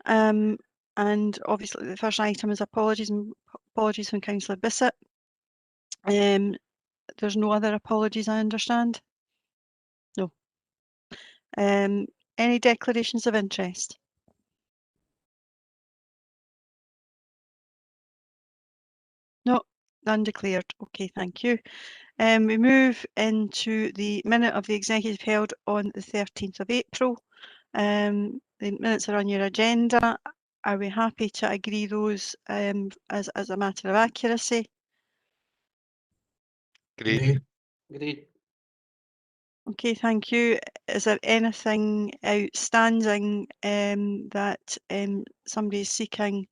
And obviously the first item is apologies from Councillor Bissett. There's no other apologies, I understand. No. Any declarations of interest? No, none declared. Okay, thank you. We move into the minute of the executive held on the 13th of April. The minutes are on your agenda. Are we happy to agree those as a matter of accuracy? Agreed. Agreed. Okay, thank you. Is there anything outstanding that somebody is seeking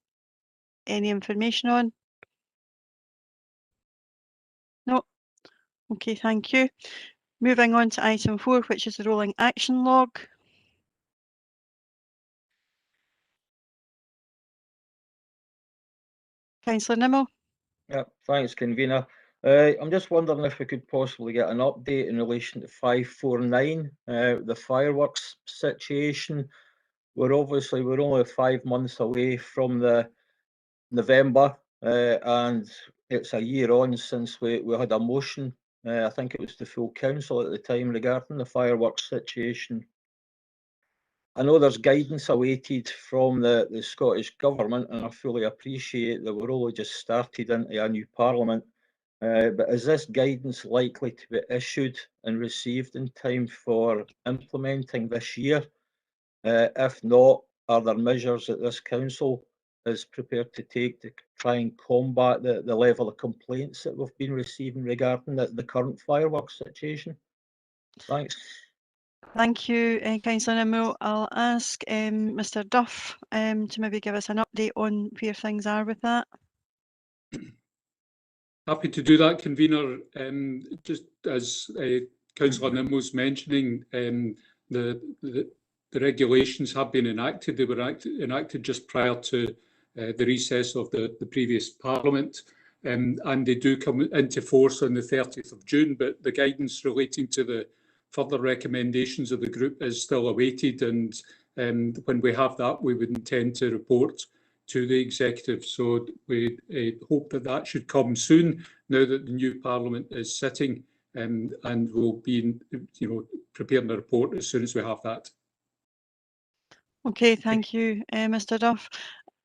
any information on? No. Okay, thank you. Moving on to item 4, which is the rolling action log. Councillor Nimmo. Yeah, thanks, convener. I'm just wondering if we could possibly get an update in relation to 549, the fireworks situation. We're only 5 months away from the November, and it's a year on since we had a motion. I think it was the full council at the time regarding the fireworks situation. I know there's guidance awaited from the Scottish Government, and I fully appreciate that we're only just started into a new Parliament. But is this guidance likely to be issued and received in time for implementing this year? If not, are there measures that this council is prepared to take to try and combat the level of complaints that we've been receiving regarding the current fireworks situation? Thanks. Thank you, Councillor Nimmo. I'll ask Mr Duff to maybe give us an update on where things are with that. Happy to do that, convener. Just as Councillor Nimmo's mentioning, the regulations have been enacted. They were enacted just prior to the recess of the previous Parliament, and they do come into force on the 30th of June, but the guidance relating to the further recommendations of the group is still awaited, and when we have that, we would intend to report to the executive. So we hope that that should come soon, now that the new Parliament is sitting, and we'll be preparing a report as soon as we have that. Okay, thank you, Mr Duff.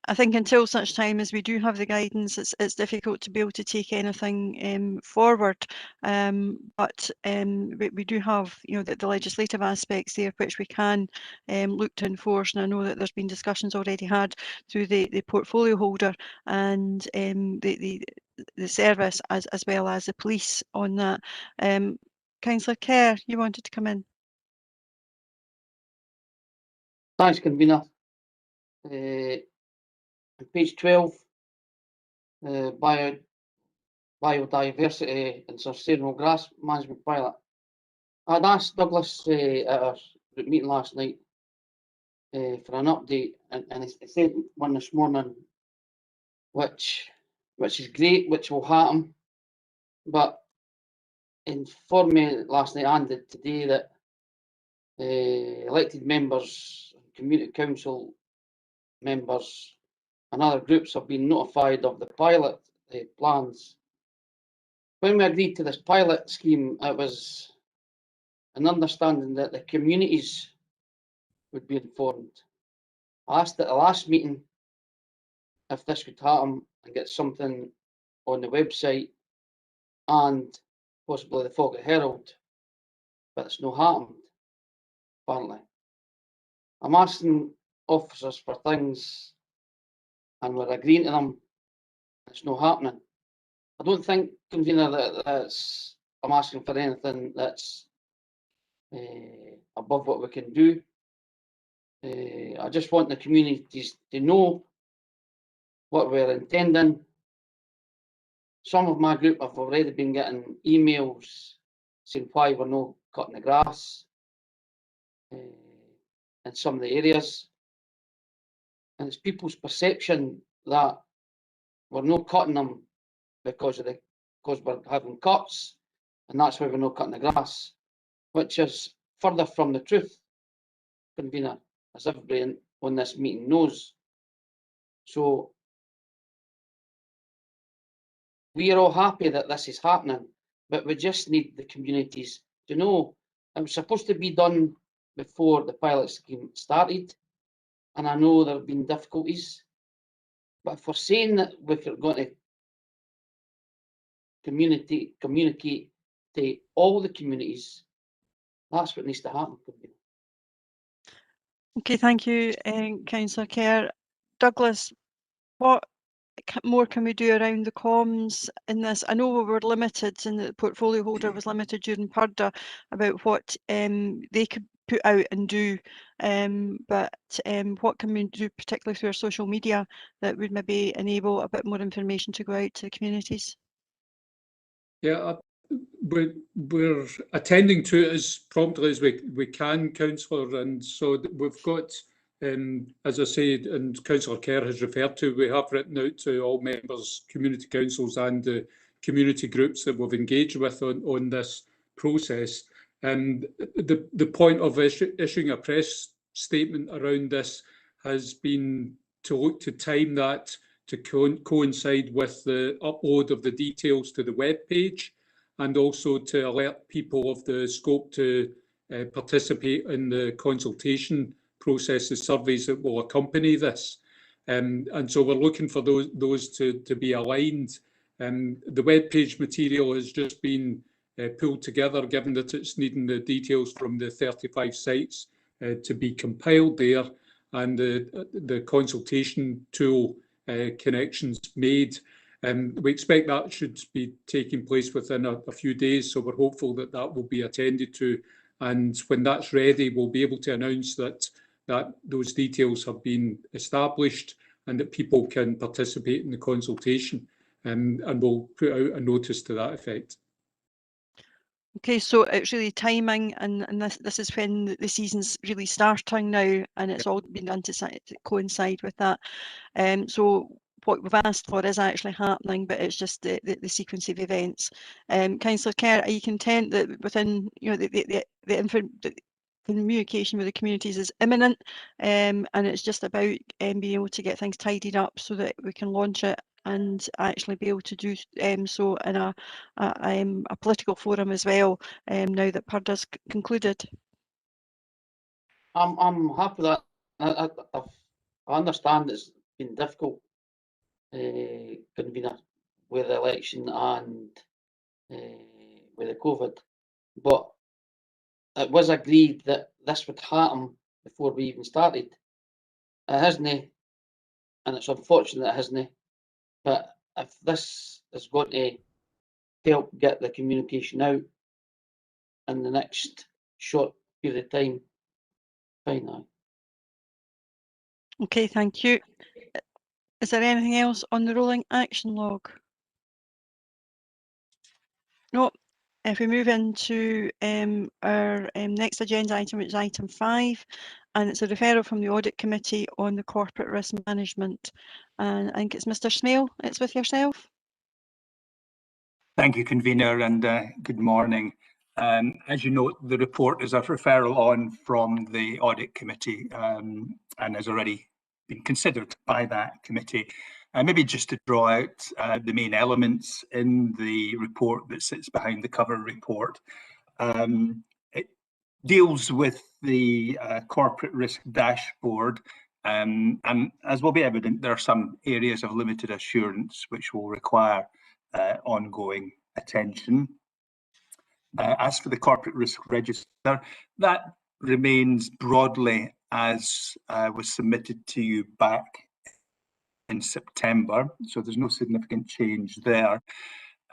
I think until such time as we do have the guidance, it's difficult to be able to take anything forward. But we do have, the legislative aspects there which we can look to enforce. And I know that there's been discussions already had through the portfolio holder and the service as well as the police on that. Councillor Kerr, you wanted to come in. Thanks, convener. On page 12, biodiversity and sustainable grass management pilot. I'd asked Douglas at our meeting last night for an update, and he sent one this morning, which is great, which will happen, but informed me last night and today that elected members, community council members and other groups have been notified of the pilot plans. When we agreed to this pilot scheme, it was an understanding that the communities would be informed. I asked at the last meeting if this could happen and get something on the website and possibly the Falkirk Herald, but it's not happened, apparently. I'm asking officers for things and we're agreeing to them, it's not happening. I don't think, convener, that I'm asking for anything that's above what we can do. I just want the communities to know what we're intending. Some of my group have already been getting emails saying why we're not cutting the grass in some of the areas. And it's people's perception that we're not cutting them because we're having cuts, and that's why we're not cutting the grass, which is further from the truth, convener, as everybody on this meeting knows. So we are all happy that this is happening, but we just need the communities to know it was supposed to be done before the pilot scheme started. And I know there have been difficulties, but if we're saying that we're going to communicate to all the communities, that's what needs to happen. Okay, thank you, Councillor Kerr. Douglas, what more can we do around the comms in this? I know we were limited and the portfolio holder was limited during PURDA about what they could put out and do, but what can we do particularly through our social media that would maybe enable a bit more information to go out to the communities? Yeah, we're attending to it as promptly as we can, Councillor, and so we've got, as I said, and Councillor Kerr has referred to, we have written out to all members, community councils and the community groups that we've engaged with on this process. And the point of issuing a press statement around this has been to look to time that to coincide with the upload of the details to the web page, and also to alert people of the scope to participate in the consultation processes, surveys that will accompany this. And so we're looking for those to be aligned. The web page material has just been pulled together, given that it's needing the details from the 35 sites to be compiled there, and the consultation tool connections made. We expect that should be taking place within a few days, so we're hopeful that that will be attended to. And when that's ready, we'll be able to announce that those details have been established and that people can participate in the consultation. And we'll put out a notice to that effect. Okay, so it's really timing, and this is when the season's really starting now, and it's all been done to coincide with that. So what we've asked for is actually happening, but it's just the sequence of events. Councillor Kerr, are you content that within the communication with the communities is imminent, and it's just about being able to get things tidied up so that we can launch it and actually be able to do so in a political forum as well, now that PURDA's concluded? I'm happy that I understand it's been difficult, convener, with the election and with the COVID, but it was agreed that this would happen before we even started. It hasn't, and it's unfortunate it hasn't, but if this is going to help get the communication out in the next short period of time, fine now. Okay, thank you. Is there anything else on the rolling action log? No. If we move into our next agenda item, which is item 5, and it's a referral from the Audit Committee on the corporate risk management. And I think it's Mr. Smale, it's with yourself. Thank you, convener, and good morning. As you note, the report is a referral on from the Audit Committee and has already been considered by that committee. Maybe just to draw out the main elements in the report that sits behind the cover report. It deals with the corporate risk dashboard, and as will be evident, there are some areas of limited assurance which will require ongoing attention. As for the corporate risk register, that remains broadly as was submitted to you back in September, so there's no significant change there.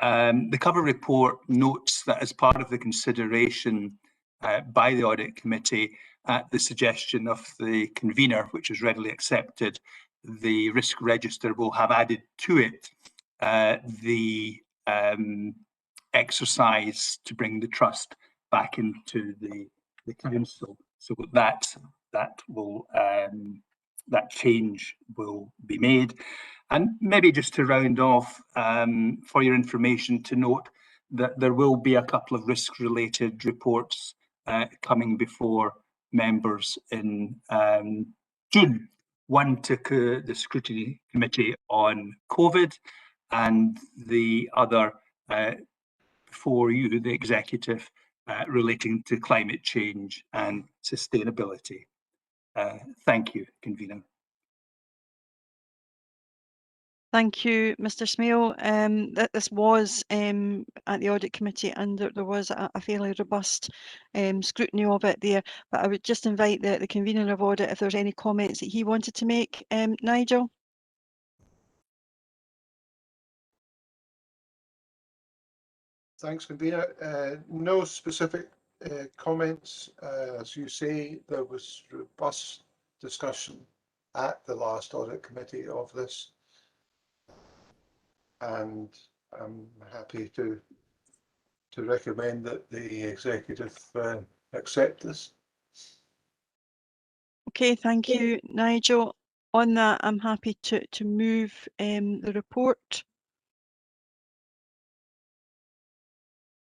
The cover report notes that as part of the consideration by the Audit Committee at the suggestion of the convener, which is readily accepted, the risk register will have added to it the exercise to bring the trust back into the council, so that change will be made. And maybe just to round off, for your information, to note that there will be a couple of risk-related reports coming before members in June. one to the Scrutiny Committee on COVID, and the other for you, the Executive, relating to climate change and sustainability. Thank you, Convener. Thank you, Mr. Smale. This was at the Audit Committee, and there was a fairly robust scrutiny of it there. But I would just invite the convener of audit if there's any comments that he wanted to make. Nigel? Thanks, Convener. No specific comments. As you say, there was robust discussion at the last Audit Committee of this, and I'm happy to recommend that the Executive accept this. Okay, thank you, Nigel. On that, I'm happy to move the report.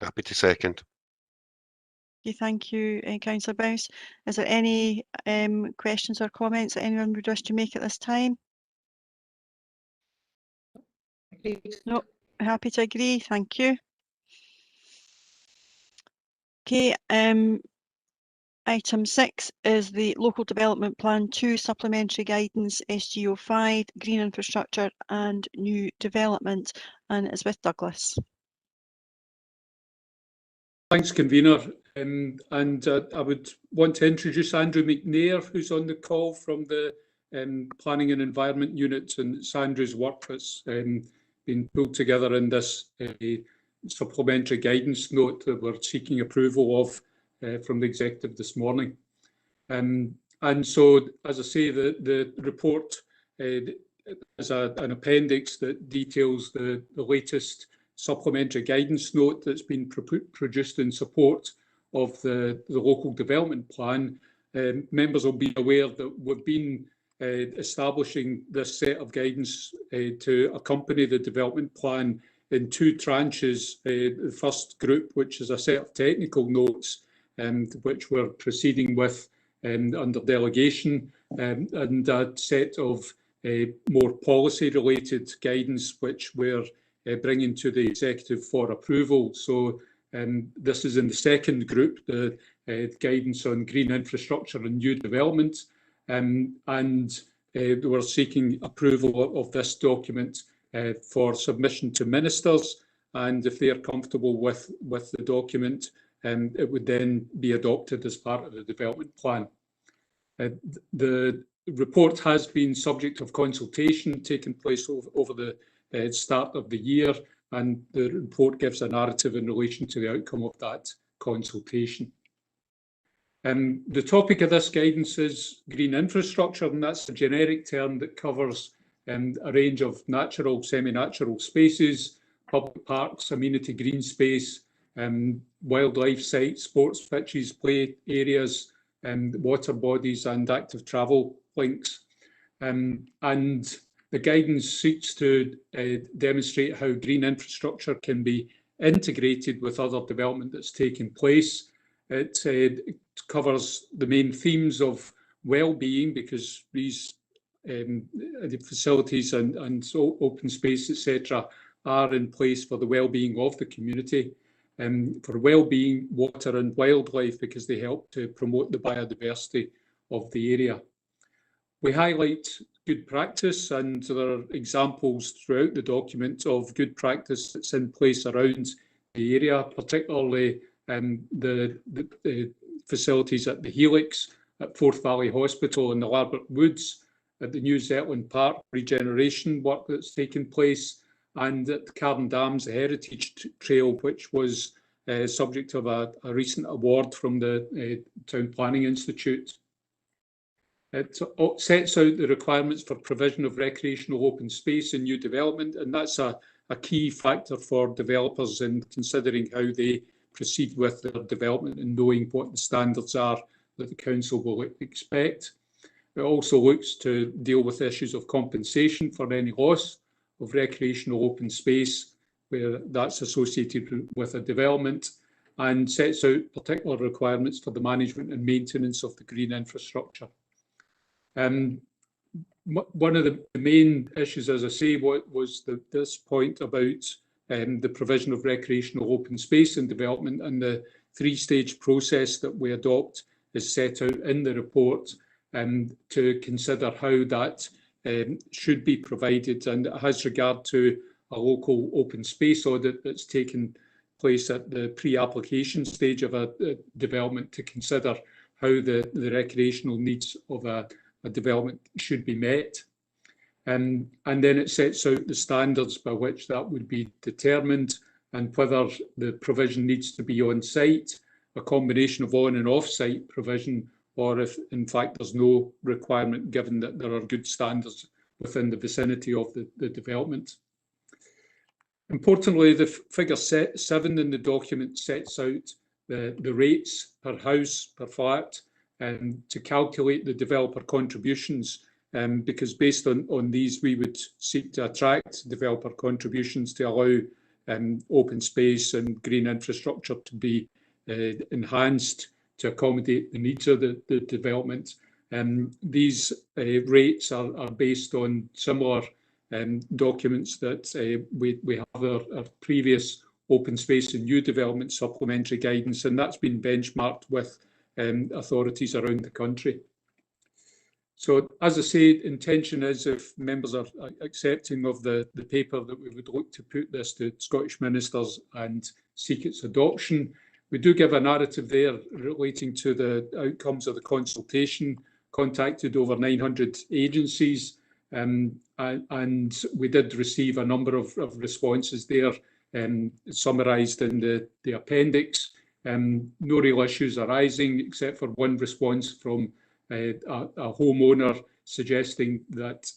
Happy to second. Okay, thank you, Councillor Bouse. Is there any questions or comments that anyone would wish to make at this time? No, happy to agree. Thank you. Okay, item 6 is the Local Development Plan 2 Supplementary Guidance SGO 5 Green Infrastructure and New Development, and it's with Douglas. Thanks, Convener. And I would want to introduce Andrew McNair, who's on the call from the Planning and Environment Unit, and it's Andrew's work that's been pulled together in this supplementary guidance note that we're seeking approval of from the Executive this morning. And so, as I say, the report is an appendix that details the latest supplementary guidance note that's been produced in support of the local development plan. Members will be aware that we've been establishing this set of guidance to accompany the development plan in 2 tranches. The first group, which is a set of technical notes, which we're proceeding with under delegation, and a set of more policy-related guidance, which we're bringing to the Executive for approval. So this is in the second group, the guidance on green infrastructure and new development, and we're seeking approval of this document for submission to ministers, and if they're comfortable with the document, it would then be adopted as part of the development plan. The report has been subject of consultation taking place over the start of the year, and the report gives a narrative in relation to the outcome of that consultation. The topic of this guidance is green infrastructure, and that's a generic term that covers a range of natural, semi-natural spaces, public parks, amenity green space, wildlife sites, sports pitches, play areas, water bodies, and active travel links. And the guidance seeks to demonstrate how green infrastructure can be integrated with other development that's taking place. It covers the main themes of well-being, because these the facilities and so open space, etc., are in place for the well-being of the community, for well-being, water and wildlife, because they help to promote the biodiversity of the area. We highlight good practice, and there are examples throughout the document of good practice that's in place around the area, particularly the facilities at the Helix, at Forth Valley Hospital, in the Larbert Woods, at the New Zetland Park regeneration work that's taken place, and at Carden Dams, the Heritage Trail, which was subject of a recent award from the Town Planning Institute. It sets out the requirements for provision of recreational open space in new development, and that's a key factor for developers in considering how they proceed with their development and knowing what the standards are that the council will expect. It also looks to deal with issues of compensation for any loss of recreational open space where that's associated with a development, and sets out particular requirements for the management and maintenance of the green infrastructure. one of the main issues, as I say, was this point about the provision of recreational open space and development, and the three-stage process that we adopt is set out in the report to consider how that should be provided, and it has regard to a local open space audit that's taken place at the pre-application stage of a development to consider how the recreational needs of a development should be met. And then it sets out the standards by which that would be determined, and whether the provision needs to be on site, a combination of on and off site provision, or if in fact there's no requirement given that there are good standards within the vicinity of the development. Importantly, the figure 7 in the document sets out the rates per house, per flat, to calculate the developer contributions, because based on these we would seek to attract developer contributions to allow open space and green infrastructure to be enhanced to accommodate the needs of the development. These rates are based on similar documents that we have our previous open space and new development supplementary guidance, and that's been benchmarked with authorities around the country. So, as I say, intention is, if members are accepting of the paper, that we would look to put this to Scottish ministers and seek its adoption. We do give a narrative there relating to the outcomes of the consultation, contacted over 900 agencies, and we did receive a number of responses there, summarised in the appendix. No real issues arising, except for one response from a homeowner suggesting that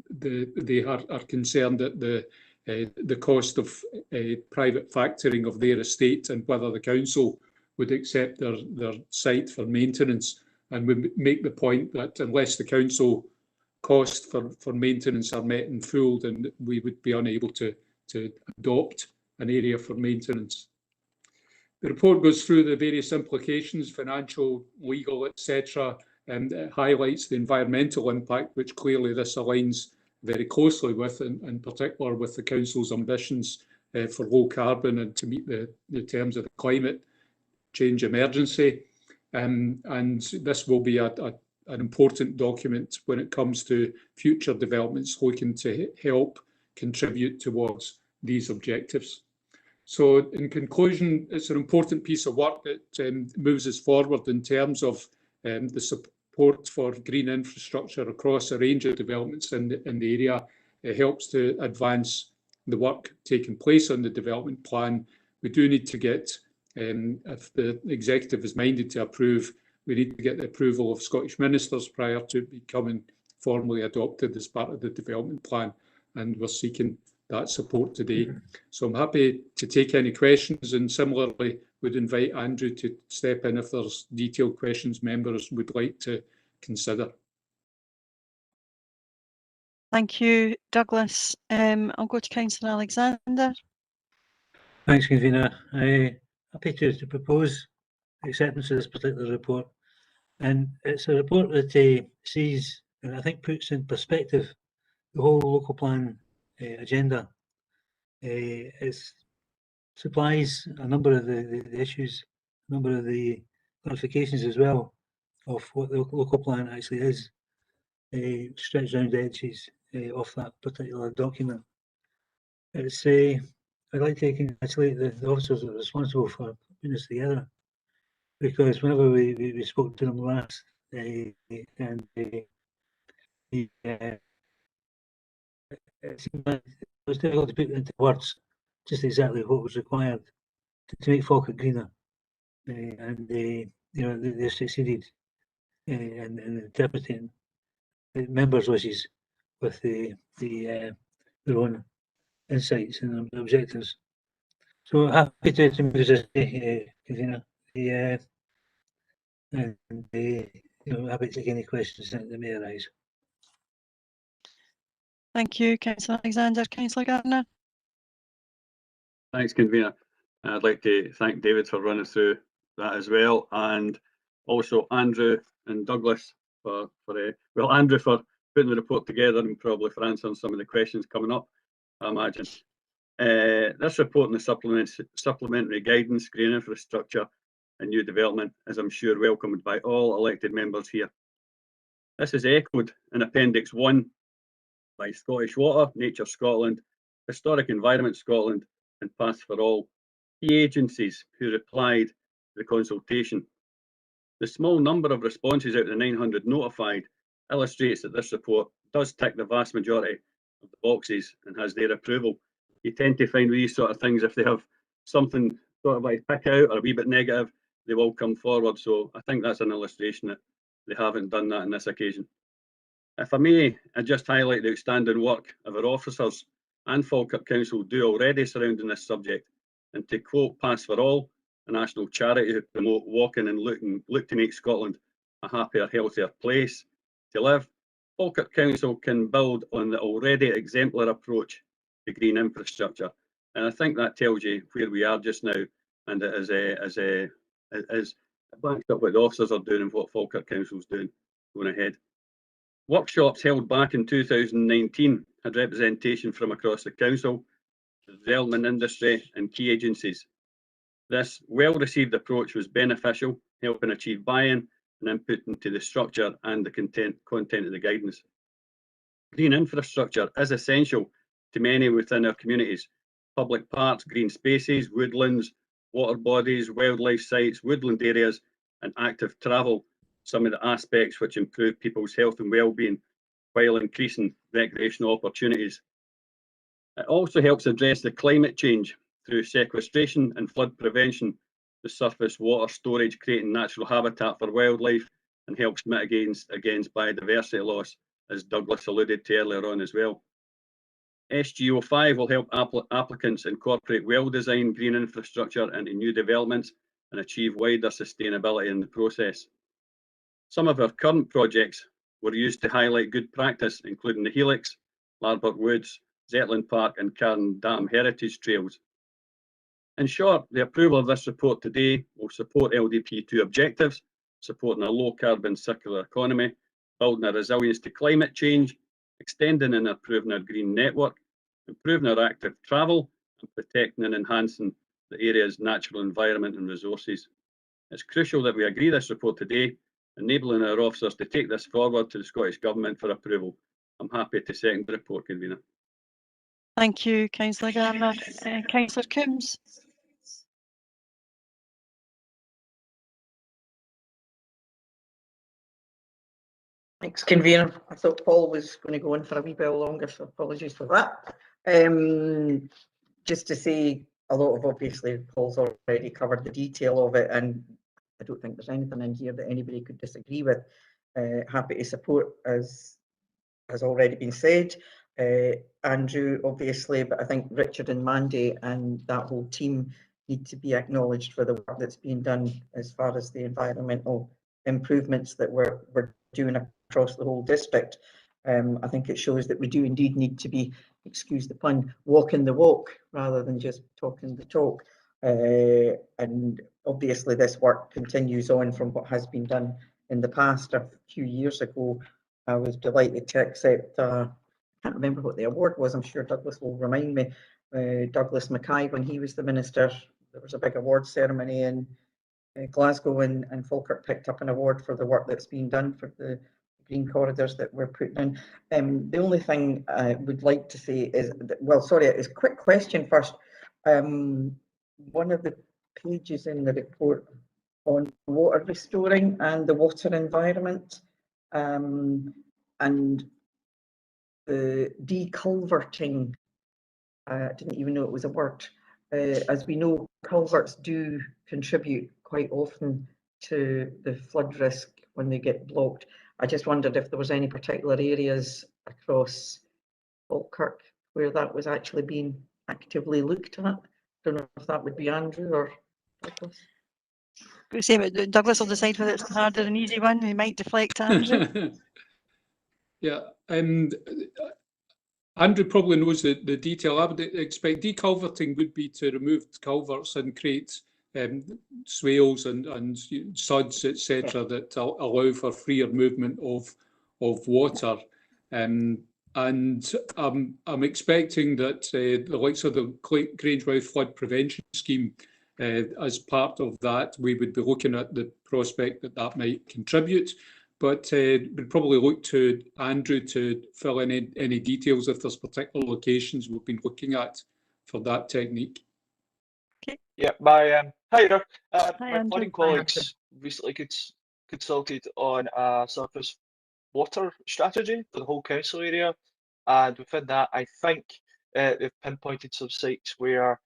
they are concerned that the cost of private factoring of their estate, and whether the council would accept their site for maintenance. And we make the point that unless the council costs for maintenance are met in full, then we would be unable to adopt an area for maintenance. The report goes through the various implications, financial, legal, etc., and it highlights the environmental impact, which clearly this aligns very closely with, and in particular with the Council's ambitions for low carbon and to meet the terms of the climate change emergency. And this will be an important document when it comes to future developments looking to help contribute towards these objectives. So, in conclusion, it's an important piece of work that moves us forward in terms of the support for green infrastructure across a range of developments in the area. It helps to advance the work taking place on the development plan. We do need to get, if the executive is minded to approve, we need to get the approval of Scottish ministers prior to becoming formally adopted as part of the development plan, and we're seeking that support today. So I'm happy to take any questions, and similarly would invite Andrew to step in if there's detailed questions members would like to consider. Thank you, Douglas. I'll go to Councillor Alexander. Thanks, Convener. Happy to propose acceptance of this particular report. And it's a report that sees, and I think puts in perspective, the whole local plan agenda. It supplies a number of the issues, a number of the clarifications as well of what the local plan actually is, stretched around the edges of that particular document. It's I'd like to congratulate the officers that are responsible for putting this together, because whenever we spoke to them last, it seemed like it was difficult to put into words just exactly what was required to make Falkirk greener, and you know, they succeeded in interpreting the members' wishes with their own insights and objectives. So happy to move this, Convener. And you know, happy to take any questions that may arise. Thank you, Councillor Alexander. Councillor Gardner. Thanks, Convener. I'd like to thank David for running through that as well, and also Andrew and Douglas for Andrew for putting the report together and probably for answering some of the questions coming up, I imagine. This report and the supplementary guidance, green infrastructure and new development is, I'm sure, welcomed by all elected members here. This is echoed in Appendix 1 by Scottish Water, Nature Scotland, Historic Environment Scotland and Path for All, key agencies who replied to the consultation. The small number of responses out of the 900 notified illustrates that this report does tick the vast majority of the boxes and has their approval. You tend to find with these sort of things, if they have something sort of like pick out or a wee bit negative, they will come forward. So I think that's an illustration that they haven't done that on this occasion. If I may, I just highlight the outstanding work of our officers and Falkirk Council do already surrounding this subject. And to quote Pass for All, a national charity who promote walking and look to make Scotland a happier, healthier place to live, Falkirk Council can build on the already exemplar approach to green infrastructure. And I think that tells you where we are just now, and it is backs up what the officers are doing and what Falkirk Council is doing going ahead. Workshops held back in 2019 had representation from across the council, the development industry and key agencies. This well-received approach was beneficial, helping achieve buy-in and input into the structure and the content of the guidance. Green infrastructure is essential to many within our communities. Public parks, green spaces, woodlands, water bodies, wildlife sites, woodland areas and active travel, some of the aspects which improve people's health and well-being while increasing recreational opportunities. It also helps address the climate change through sequestration and flood prevention, the surface water storage creating natural habitat for wildlife and helps mitigate against biodiversity loss, as Douglas alluded to earlier on as well. SGO5 will help applicants incorporate well-designed green infrastructure into new developments and achieve wider sustainability in the process. Some of our current projects were used to highlight good practice, including the Helix, Larbock Woods, Zetland Park and Carn Dam Heritage Trails. In short, the approval of this report today will support LDP2 objectives, supporting a low-carbon circular economy, building a resilience to climate change, extending and improving our green network, improving our active travel, and protecting and enhancing the area's natural environment and resources. It's crucial that we agree this report today, enabling our officers to take this forward to the Scottish Government for approval. I'm happy to second the report, Convener. Thank you, Councillor Gardner. Councillor Coombs. Thanks, Convener. I thought Paul was going to go on for a wee bit longer, so apologies for that. Just to say, a lot of obviously Paul's already covered the detail of it, and I don't think there's anything in here that anybody could disagree with. Happy to support, as has already been said. Andrew, obviously, but I think Richard and Mandy and that whole team need to be acknowledged for the work that's being done as far as the environmental improvements that we're doing across the whole district. I think it shows that we do indeed need to be, excuse the pun, walking the walk rather than just talking the talk. And obviously this work continues on from what has been done in the past. A few years ago, I was delighted to accept, I can't remember what the award was, I'm sure Douglas will remind me, Douglas Mackay, when he was the minister, there was a big award ceremony in Glasgow, and Falkirk picked up an award for the work that's been done for the green corridors that we're putting in. The only thing I would like to say is, well, sorry, it's a quick question first. One of the pages in the report on water restoring and the water environment, and the deculverting, I didn't even know it was a word. As we know, culverts do contribute quite often to the flood risk when they get blocked. I just wondered if there was any particular areas across Falkirk where that was actually being actively looked at. Don't know if that would be Andrew or Douglas. Douglas will decide whether it's hard or an easy one. We might deflect to Andrew. Yeah, Andrew probably knows the detail. I would expect deculverting would be to remove culverts and create swales and suds, etc., that allow for freer movement of water. And I'm expecting that the likes of the Grangemouth Flood Prevention Scheme, as part of that, we would be looking at the prospect that that might contribute. But we'd probably look to Andrew to fill in any details if there's particular locations we've been looking at for that technique. Yeah, my hi there. Hi, My Andrew. planning colleagues recently consulted on a surface water strategy for the whole council area, and within that, I think they've pinpointed some sites where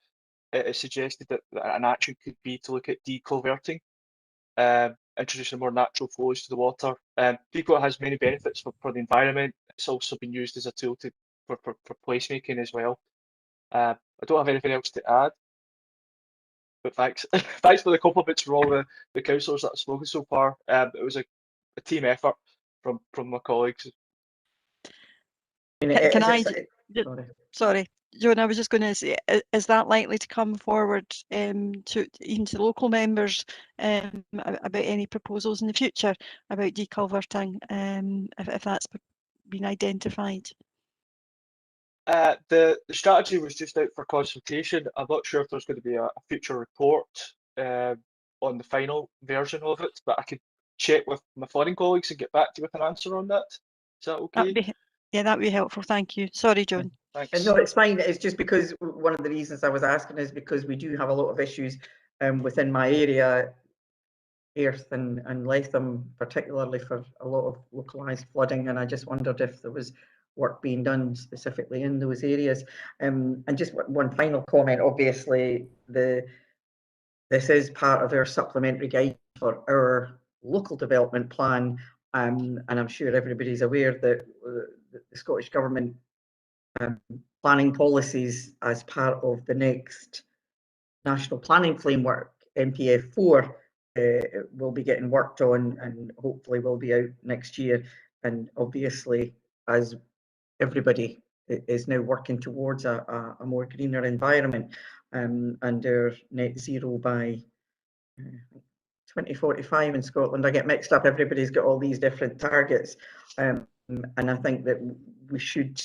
it is suggested that an action could be to look at deculverting, introducing more natural flows to the water. Deco has many benefits for the environment. It's also been used as a tool for placemaking as well. I don't have anything else to add. But thanks, thanks for the compliments from all the councillors that have spoken so far. It was a team effort from my colleagues. Can I? Sorry, Joan. I was just going to say, is that likely to come forward to even to local members about any proposals in the future about deculverting, if that's been identified? The strategy was just out for consultation. I'm not sure if there's going to be a future report on the final version of it, but I could check with my foreign colleagues and get back to you with an answer on that. Is that okay? That'd be helpful. Thank you. Sorry, Joan. Thanks. No, it's fine. It's just because one of the reasons I was asking is because we do have a lot of issues within my area, Airth and Latham, particularly for a lot of localised flooding, and I just wondered if there was work being done specifically in those areas. And just one final comment, obviously this is part of our supplementary guide for our local development plan, and I'm sure everybody's aware that the Scottish Government planning policies as part of the next National Planning Framework, NPF4, will be getting worked on and hopefully will be out next year. And obviously, as everybody is now working towards a more greener environment, and our net zero by 2045 in Scotland. I get mixed up, everybody's got all these different targets, and I think that we should,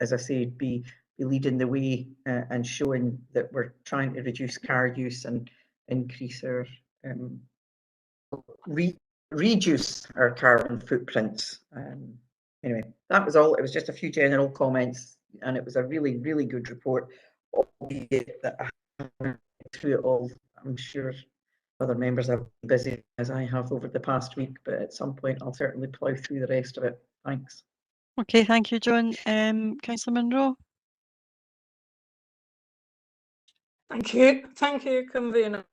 as I said, be leading the way and showing that we're trying to reduce car use and increase our reduce our carbon footprints. Anyway, that was all. It was just a few general comments, and it was a really, really good report. Albeit that I haven't through it all. I'm sure other members have been busy as I have over the past week, but at some point I'll certainly plough through the rest of it. Thanks. Okay, thank you, Joan. Councillor Munro. Thank you, convener.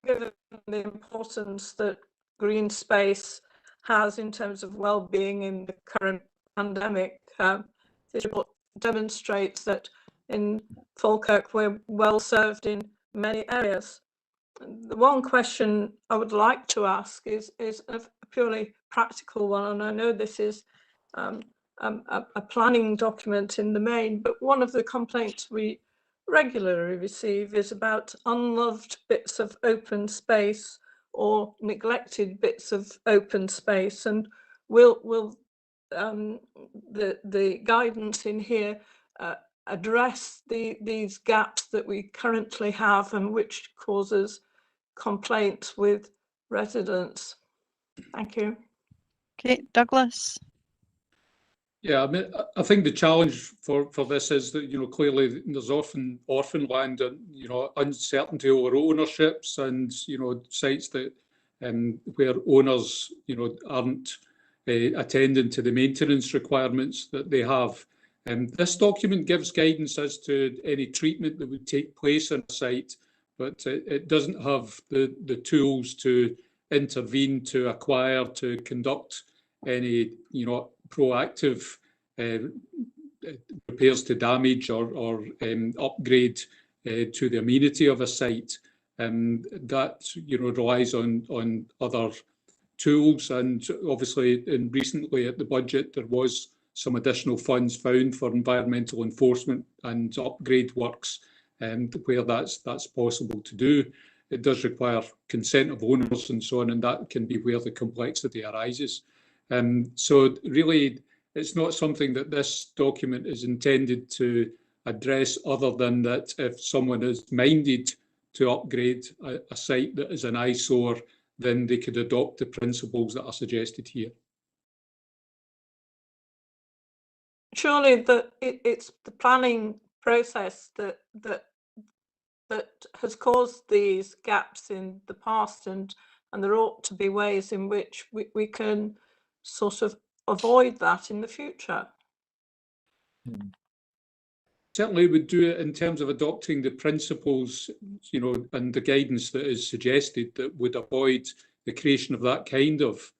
Given the importance that green space has in terms of well-being in the current pandemic, this report demonstrates that in Falkirk we're well served in many areas. The one question I would like to ask is a purely practical one, and I know this is a planning document in the main, but one of the complaints we regularly receive is about unloved bits of open space or neglected bits of open space, and will the guidance in here address these gaps that we currently have and which causes complaints with residents? Thank you. Okay, Douglas. Yeah, I mean, I think the challenge for this is that, you know, clearly there's often orphan land and, you know, uncertainty over ownerships and, you know, sites that where owners, you know, aren't attending to the maintenance requirements that they have. This document gives guidance as to any treatment that would take place on a site, but it doesn't have the tools to intervene, to acquire, to conduct any, you know, proactive repairs to damage or upgrade to the amenity of a site. That, you know, relies on other tools, and obviously recently at the budget there was some additional funds found for environmental enforcement and upgrade works, where that's possible to do. it does require consent of owners and so on, and that can be where the complexity arises. So really, it's not something that this document is intended to address, other than that if someone is minded to upgrade a site that is an eyesore, then they could adopt the principles that are suggested here. Surely it's the planning process that has caused these gaps in the past, and there ought to be ways in which we can sort of avoid that in the future. Certainly would do it in terms of adopting the principles, you know, and the guidance that is suggested that would avoid the creation of that kind of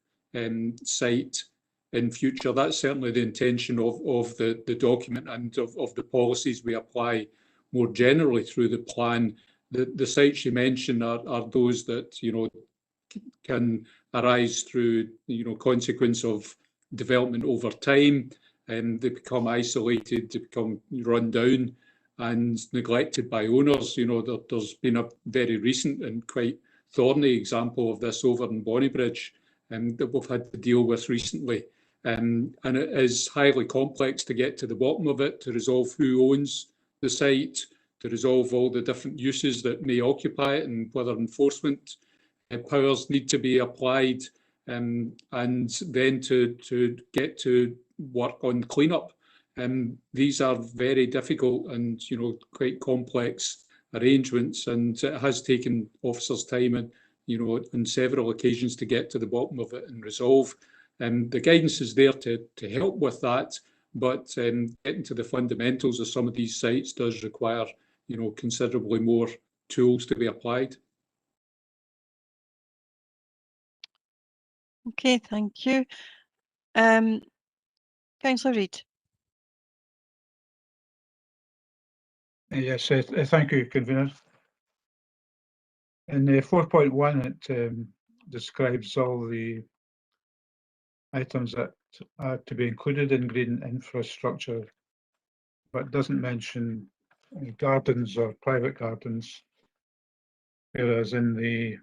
site in future. That's certainly the intention of the document and of the policies we apply more generally through the plan. The sites you mentioned are those that, you know, can arise through, you know, consequence of development over time, and they become isolated, they become run down and neglected by owners. You know, there's been a very recent and quite thorny example of this over in Bonnybridge that we've had to deal with recently. And it is highly complex to get to the bottom of it, to resolve who owns the site, to resolve all the different uses that may occupy it, and whether enforcement powers need to be applied, and then to get to work on cleanup. These are very difficult and, you know, quite complex arrangements, and it has taken officers time and, you know, on several occasions to get to the bottom of it and resolve. The guidance is there to help with that, but getting to the fundamentals of some of these sites does require, you know, considerably more tools to be applied. Okay, thank you. Councillor Reid. Yes, thank you, Convener. In 4.1, it describes all the items that are to be included in green infrastructure, but doesn't mention gardens or private gardens, whereas in the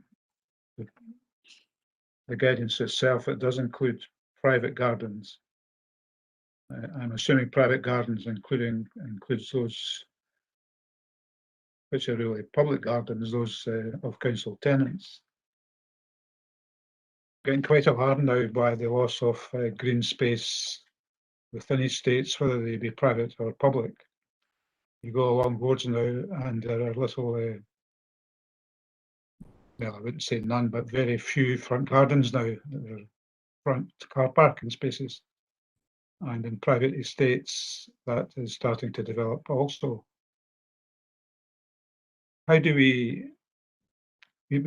guidance itself, it does include private gardens. I'm assuming private gardens includes those which are really public gardens, those of council tenants. Getting quite alarmed now by the loss of green space within estates, whether they be private or public. You go along roads now and there are little, well, I wouldn't say none, but very few front gardens now. There are front car parking spaces. And in private estates, that is starting to develop also. How do we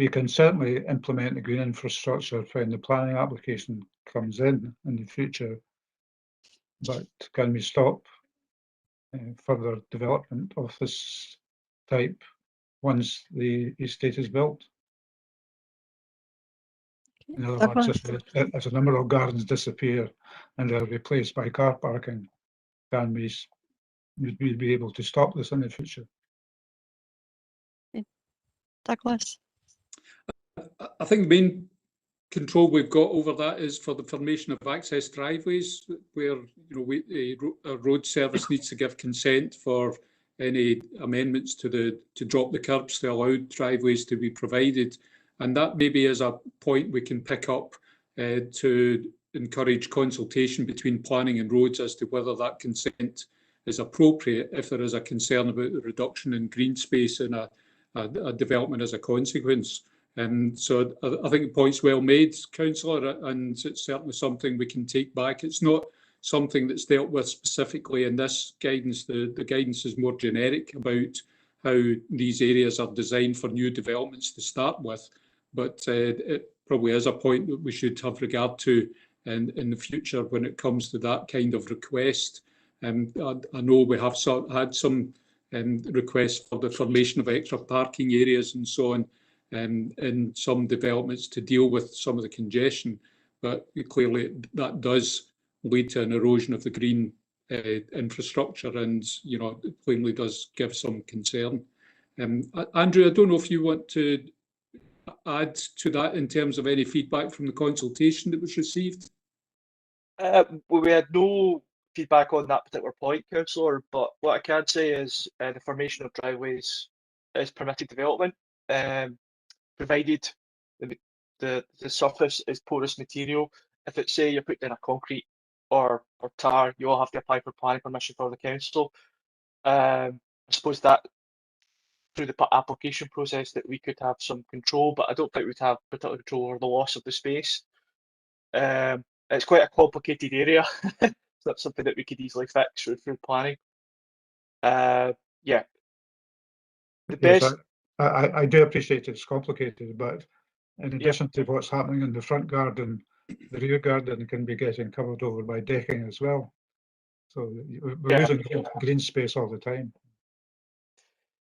can certainly implement the green infrastructure when the planning application comes in the future, but can we stop further development of this type once the estate is built? In other words, as a number of gardens disappear and they're replaced by car parking, can we be able to stop this in the future? Douglas. I think the main control we've got over that is for the formation of access driveways, where, you know, a road service needs to give consent for any amendments to drop the curbs to allow driveways to be provided, and that maybe is a point we can pick up to encourage consultation between planning and roads as to whether that consent is appropriate if there is a concern about the reduction in green space in a development as a consequence. So I think the point's well made, Councillor, and it's certainly something we can take back. It's not something that's dealt with specifically in this guidance. The guidance is more generic about how these areas are designed for new developments to start with, but it probably is a point that we should have regard to in the future when it comes to that kind of request. I know we have had some requests for the formation of extra parking areas and so on in some developments to deal with some of the congestion, but clearly that does lead to an erosion of the green infrastructure, and, you know, it plainly does give some concern. Andrew, I don't know if you want to add to that in terms of any feedback from the consultation that was received? Well, we had no feedback on that particular point, Councillor, but what I can say is the formation of driveways is permitted development, provided the surface is porous material. If it's, say, you're putting in a concrete or tar, you will have to apply for planning permission for the council. I suppose that through the application process that we could have some control, but I don't think we'd have particular control over the loss of the space. It's quite a complicated area. It's not something that we could easily fix through planning. Yeah. The Yes, best. I do appreciate it's complicated, but in Yeah. addition to what's happening in the front garden, the rear garden can be getting covered over by decking as well. So we're Yeah. losing green space all the time.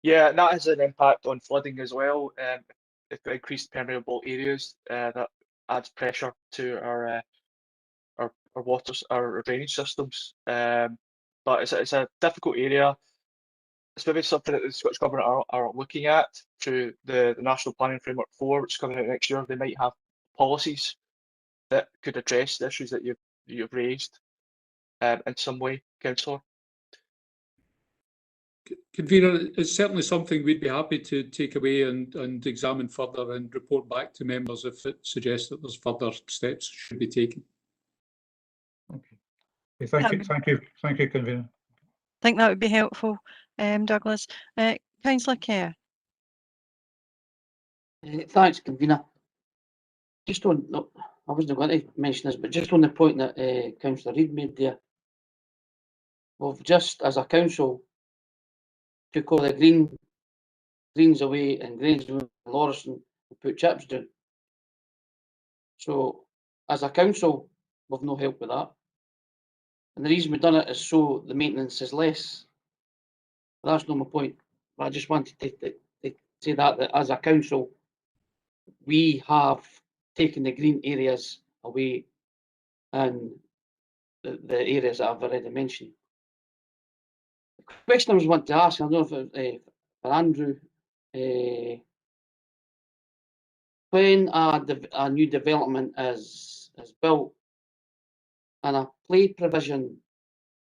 Yeah, and that has an impact on flooding as well. If we increased permeable areas, that adds pressure to our waters, our drainage systems. But it's a difficult area. It's maybe something that the Scottish Government are looking at through the National Planning Framework 4, which is coming out next year. They might have policies that could address the issues that you've raised in some way, Councillor. Convener, it's certainly something we'd be happy to take away and examine further and report back to members if it suggests that there's further steps should be taken. Okay, thank you, Convener. I think that would be helpful, Douglas. Councillor Kerr. Thanks, Convener. Just on, no, I wasn't going to mention this, but just on the point that Councillor Reid made there, we've just, as a council, took all the greens away in Grangemouth and Lorison and put chips down. So, as a council, we've no help with that. And the reason we've done it is so the maintenance is less. But that's not my point. But I just wanted to say that as a council, we have taken the green areas away and the areas that I've already mentioned. The question I was wanting to ask, I don't know if it was for Andrew, when a new development is built and a play provision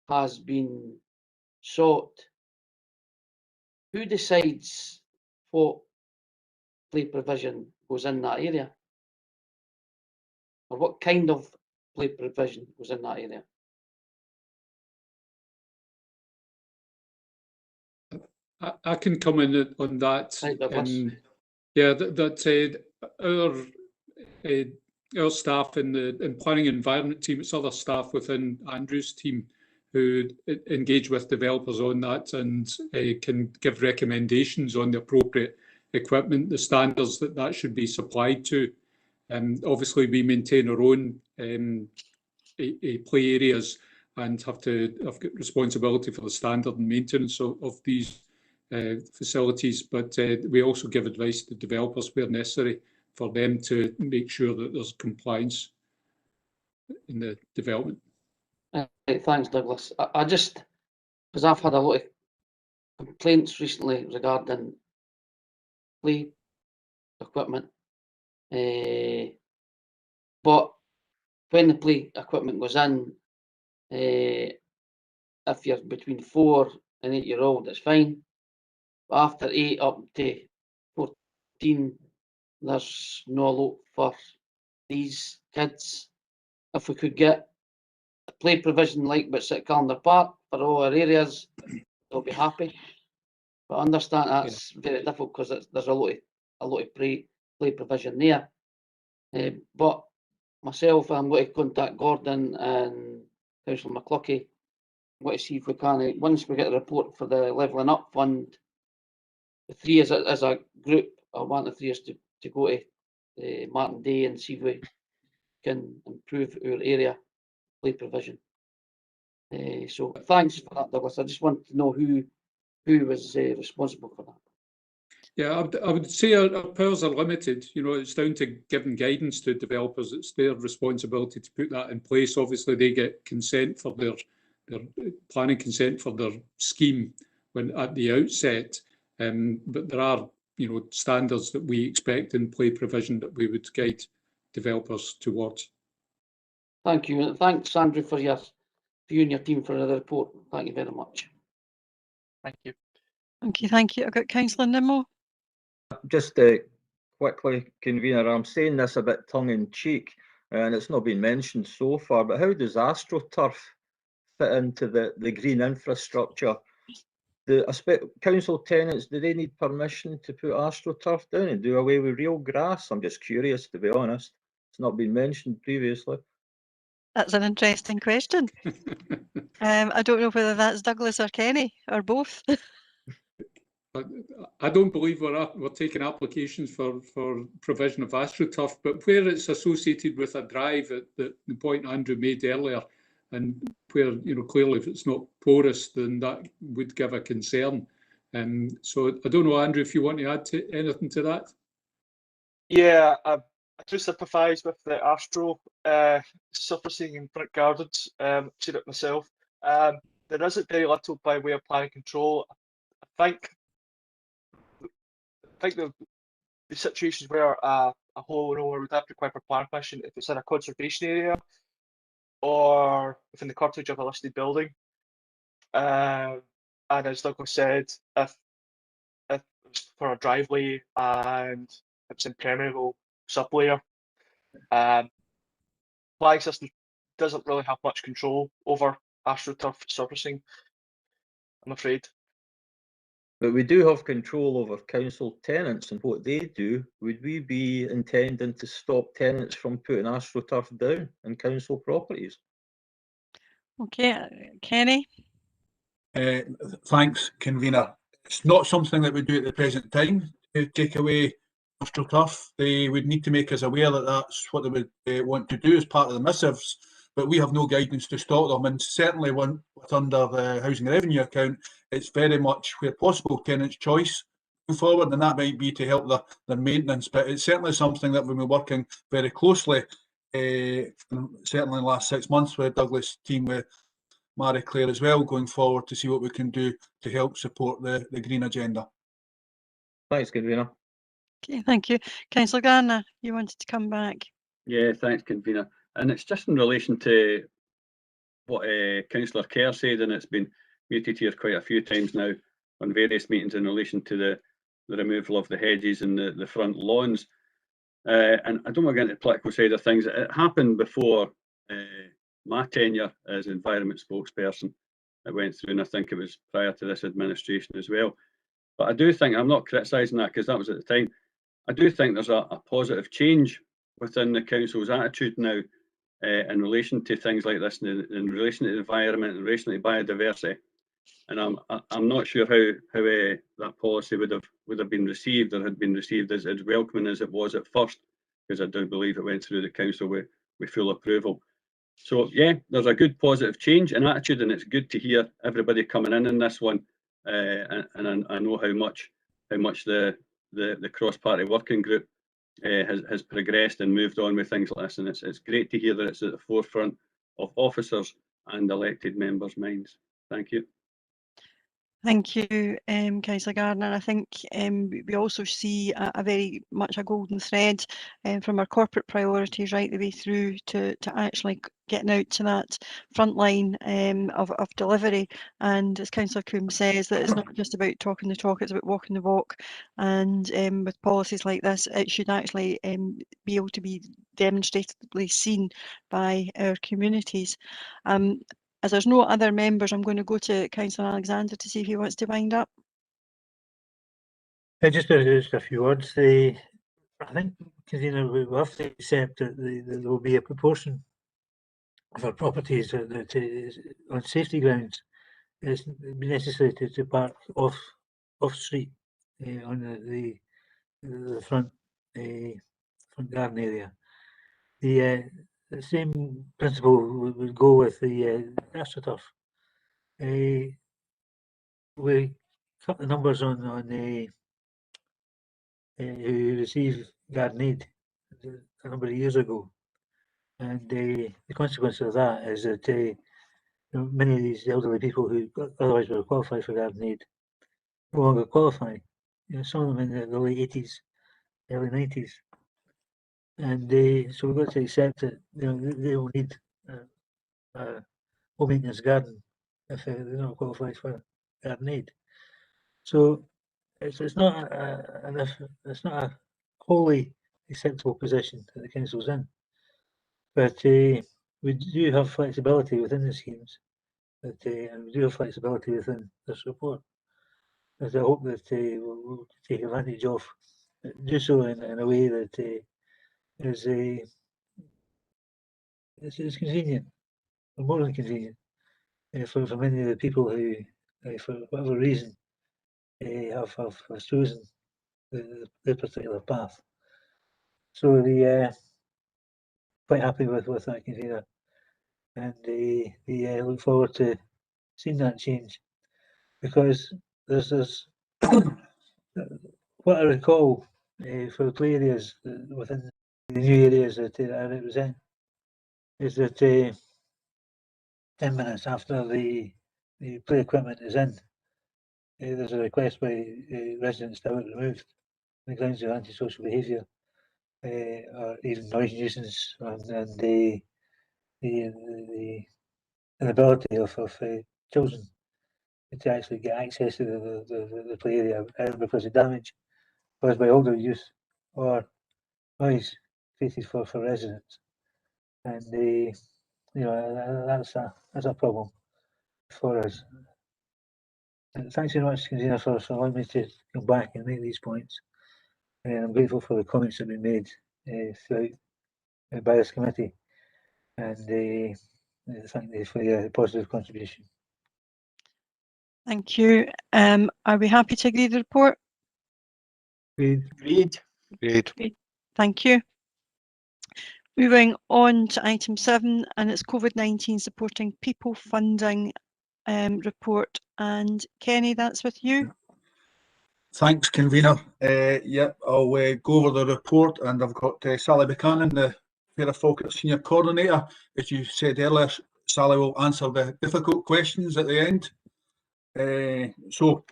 has been sought, who decides what play provision goes in that area? Or what kind of play provision goes in that area? I can come in on that. Right, yeah, our staff in the planning environment team, it's other staff within Andrew's team who engage with developers on that and can give recommendations on the appropriate equipment, the standards that should be supplied to. Obviously, we maintain our own play areas and have got responsibility for the standard and maintenance of these facilities, but we also give advice to developers where necessary for them to make sure that there's compliance in the development. Thanks, Douglas. I just, because I've had a lot of complaints recently regarding play equipment, but when the play equipment goes in, if you're between 4 and 8 year old, it's fine. But after 8 up to 14, there's no lot for these kids. If we could get a play provision like what's at Calendar Park for all our areas, they'll be happy. But I understand that's very difficult because there's a lot of play provision there. But myself, I'm going to contact Gordon and Councillor McCluckie. I'm going to see if we can, once we get the report for the Levelling Up Fund, the three as a group, I want the three to go to Martin Day and see if we can improve our area play provision. So thanks for that, Douglas. I just want to know who was responsible for that. Yeah, I would say our powers are limited. You know, it's down to giving guidance to developers. It's their responsibility to put that in place. Obviously, they get consent for their planning consent for their scheme when at the outset. But there are, standards that we expect in play provision that we would guide developers towards. Thank you. And thanks, Andrew, for you and your team for the report. Thank you very much. Thank you. Okay, thank you. I've got Councillor Nimmo. Just quickly, Convener, I'm saying this a bit tongue in cheek, and it's not been mentioned so far, but how does AstroTurf fit into the green infrastructure? Council tenants, do they need permission to put AstroTurf down and do away with real grass? I'm just curious, to be honest. It's not been mentioned previously. That's an interesting question. I don't know whether that's Douglas or Kenny or both. I don't believe we're taking applications for provision of AstroTurf, but where it's associated with a drive, at the point Andrew made earlier, and where clearly if it's not porous, then that would give a concern. So I don't know, Andrew, if you want to add anything to that. Yeah, I do sympathise with the Astro surfacing in front gardens. Seen it myself. There isn't very little by way of planning control. I think the situations where a hole in would have to require for plan permission if it's in a conservation area or within the curtilage of a listed building. And as Douglas said, if it's for a driveway and it's impermeable sublayer, planning system doesn't really have much control over AstroTurf surfacing, I'm afraid. But we do have control over council tenants and what they do. Would we be intending to stop tenants from putting AstroTurf down in council properties? Okay, Kenny. Thanks, Convener. It's not something that we do at the present time to take away AstroTurf. They would need to make us aware that that's what they would want to do as part of the missives, but we have no guidance to stop them. And certainly under the housing revenue account, it's very much where possible tenants' choice going forward, and that might be to help their maintenance. But it's certainly something that we've been working very closely, certainly in the last 6 months with Douglas' team, with Marie Claire as well, going forward to see what we can do to help support the green agenda. Thanks, Convener. Okay, thank you. Councillor Garner, you wanted to come back. Yeah, thanks, Convener. And it's just in relation to what Councillor Kerr said, and it's been muted here quite a few times now on various meetings in relation to the removal of the hedges and the front lawns. And I don't want to get into the political side of things. It happened before my tenure as environment spokesperson. It went through, and I think it was prior to this administration as well. But I do think, I'm not criticising that because that was at the time, I do think there's a positive change within the council's attitude now in relation to things like this, in relation to the environment, in relation to biodiversity. And I'm not sure how that policy would have been received, or had been received as welcoming as it was at first, because I do believe it went through the council with full approval. So yeah, there's a good positive change in attitude, and it's good to hear everybody coming in this one. And I know how much the cross-party working group has progressed and moved on with things like this, and it's great to hear that it's at the forefront of officers and elected members' minds. Thank you. Thank you, Councillor Gardner. I think we also see a very much a golden thread from our corporate priorities right the way through to actually getting out to that front line of delivery. And as Councillor Coombs says, that it's not just about talking the talk, it's about walking the walk. And with policies like this, it should actually be able to be demonstratively seen by our communities. As there's no other members, I'm going to go to Councillor Alexander to see if he wants to wind up. Just a few words. I think, Convener, we have to accept that there will be a proportion of our properties that on safety grounds it's necessary to park off street on the front garden area. The same principle would go with the AstroTurf. We cut the numbers on who receive garden aid a number of years ago, and the consequence of that is that many of these elderly people who otherwise would have qualified for garden aid no longer qualify. some of them in the late 80s, early 90s. And so we've got to accept that they will need a home maintenance garden if they're not qualified for garden aid. So it's not a wholly acceptable position that the council's in, but we do have flexibility within the schemes, and we do have flexibility within this report. As I hope that we'll take advantage of, do so in a way that is convenient, or more than convenient, for many of the people who, for whatever reason, have chosen the particular path. So quite happy with that, convener, and look forward to seeing that change, because there's what I recall for the play areas within the new areas that I represent is that 10 minutes after the play equipment is in, there's a request by residents to have it removed on the grounds of antisocial behaviour, or even noise nuisance, and the inability of children to actually get access to the play area, either because of damage caused by older youth or noise created for residents. And that's a problem for us. And thanks very much, convener, for allowing me to come back and make these points. And I'm grateful for the comments that have been made throughout by this committee, and thank you for your positive contribution. Thank you. Are we happy to agree the report? Agreed. Agreed. Thank you. Moving on to item 7, and it's COVID-19 supporting people funding report. And Kenny, that's with you. Thanks, convener. Yep, I'll go over the report, and I've got Sally Buchanan, the Fairer Falkirk Senior Coordinator. As you said earlier, Sally will answer the difficult questions at the end. So,